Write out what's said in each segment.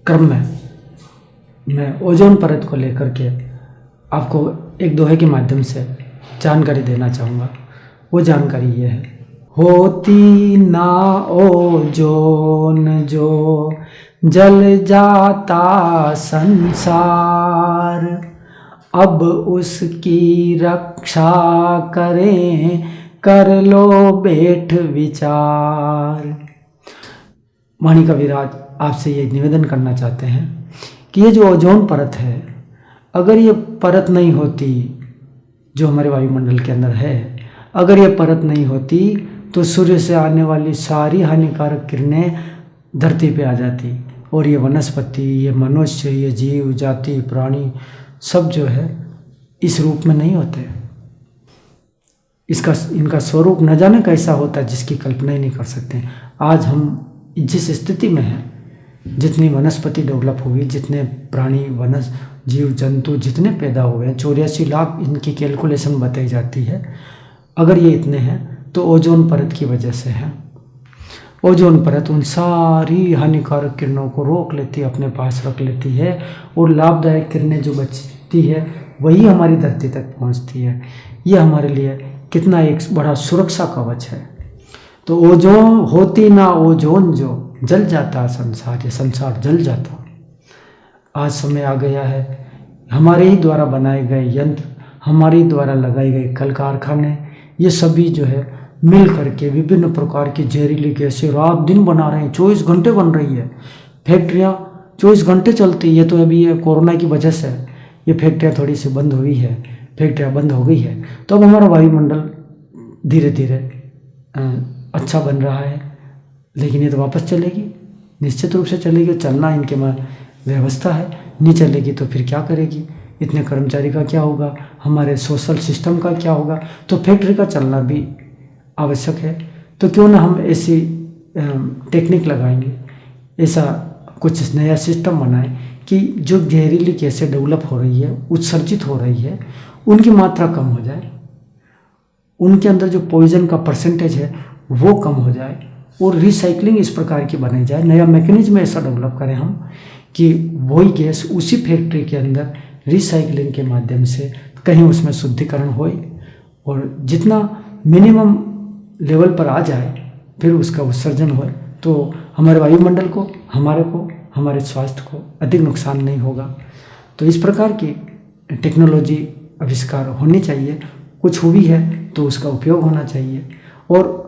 क्रम में मैं ओजोन परत को लेकर के आपको एक दोहे के माध्यम से जानकारी देना चाहूँगा। वो जानकारी ये है, होती ना ओजोन जो जल जाता संसार, अब उसकी रक्षा करें कर लो बैठ विचार। वाणी कविराज आपसे ये निवेदन करना चाहते हैं कि ये जो ओजोन परत है, अगर ये परत नहीं होती जो हमारे वायुमंडल के अंदर है, अगर ये परत नहीं होती तो सूर्य से आने वाली सारी हानिकारक किरणें धरती पे आ जाती और ये वनस्पति, ये मनुष्य, ये जीव जाति, प्राणी सब जो है इस रूप में नहीं होते। इनका स्वरूप न जाने कैसा होता है जिसकी कल्पना ही नहीं कर सकते। आज हम जिस स्थिति में हैं, जितनी वनस्पति डेवलप हुई, जितने प्राणी जीव जंतु जितने पैदा हुए हैं, 84 लाख इनकी कैलकुलेशन बताई जाती है। अगर ये इतने हैं तो ओजोन परत की वजह से है। ओजोन परत उन सारी हानिकारक किरणों को रोक लेती है, अपने पास रख लेती है और लाभदायक किरणें जो बचती है वही हमारी धरती तक पहुंचती है। ये हमारे लिए कितना एक बड़ा सुरक्षा कवच है। तो ओजोन होती ना ओजोन जो जल जाता संसार, ये संसार जल जाता। आज समय आ गया है, हमारे ही द्वारा बनाए गए यंत्र, हमारे ही द्वारा लगाए गए कल कारखाने, ये सभी जो है मिल करके विभिन्न प्रकार की जहरीली गैसें रात दिन बना रहे हैं। 24 घंटे बन रही है फैक्ट्रियाँ, 24 घंटे चलती है। ये तो अभी ये कोरोना की वजह से ये फैक्ट्रियाँ थोड़ी सी बंद हुई है, फैक्ट्रियाँ बंद हो गई है। तो अब हमारा वायुमंडल धीरे धीरे अच्छा बन रहा है, लेकिन ये तो वापस चलेगी, निश्चित रूप से चलेगी। चलना इनके व्यवस्था है, नहीं चलेगी तो फिर क्या करेगी? इतने कर्मचारी का क्या होगा, हमारे सोशल सिस्टम का क्या होगा? तो फैक्ट्री का चलना भी आवश्यक है। तो क्यों ना हम ऐसी टेक्निक लगाएंगे, ऐसा कुछ नया सिस्टम बनाएं कि जो जहरीली गैसें डेवलप हो रही है, उत्सर्जित हो रही है, उनकी मात्रा कम हो जाए, उनके अंदर जो पॉइजन का परसेंटेज है वो कम हो जाए और रिसाइकलिंग इस प्रकार की बनाई जाए। नया मैकेनिज्म ऐसा डेवलप करें हम कि वही गैस उसी फैक्ट्री के अंदर रिसाइकलिंग के माध्यम से कहीं उसमें शुद्धिकरण होए और जितना मिनिमम लेवल पर आ जाए फिर उसका उत्सर्जन होए, तो हमारे वायुमंडल को, हमारे स्वास्थ्य को अधिक नुकसान नहीं होगा। तो इस प्रकार की टेक्नोलॉजी आविष्कार होनी चाहिए। कुछ हुई है तो उसका उपयोग होना चाहिए और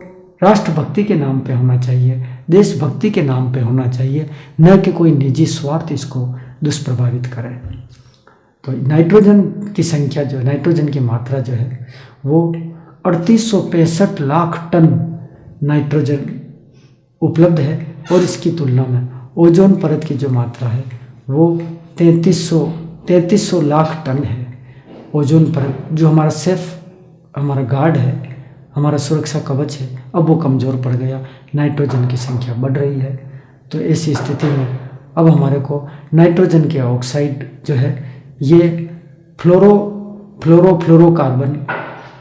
राष्ट्रभक्ति के नाम पे होना चाहिए, देशभक्ति के नाम पे होना चाहिए, न कि कोई निजी स्वार्थ इसको दुष्प्रभावित करे। तो नाइट्रोजन की संख्या जो, नाइट्रोजन की मात्रा जो है वो 3865 लाख टन नाइट्रोजन उपलब्ध है और इसकी तुलना में ओजोन परत की जो मात्रा है वो 3300 लाख टन है। ओजोन परत जो हमारा हमारा गार्ड है, हमारा सुरक्षा कवच है, अब वो कमज़ोर पड़ गया, नाइट्रोजन की संख्या बढ़ रही है। तो ऐसी स्थिति में अब हमारे को नाइट्रोजन के ऑक्साइड जो है ये फ्लोरोकार्बन,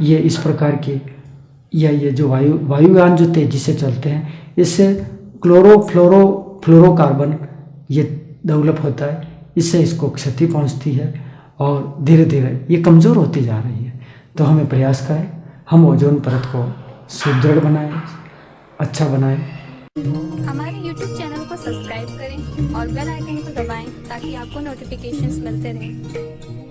ये इस प्रकार की, या ये जो वायुयान जो तेज़ी से चलते हैं, इससे फ्लोरोकार्बन ये डेवलप होता है, इससे इसको क्षति पहुंचती है और धीरे धीरे ये कमज़ोर होती जा रही है। तो हमें प्रयास करें, हम ओजोन परत को सुदृढ़ बनाएं, अच्छा बनाएं। हमारे YouTube चैनल को सब्सक्राइब करें और बेल आइकन को दबाएं ताकि आपको नोटिफिकेशंस मिलते रहें।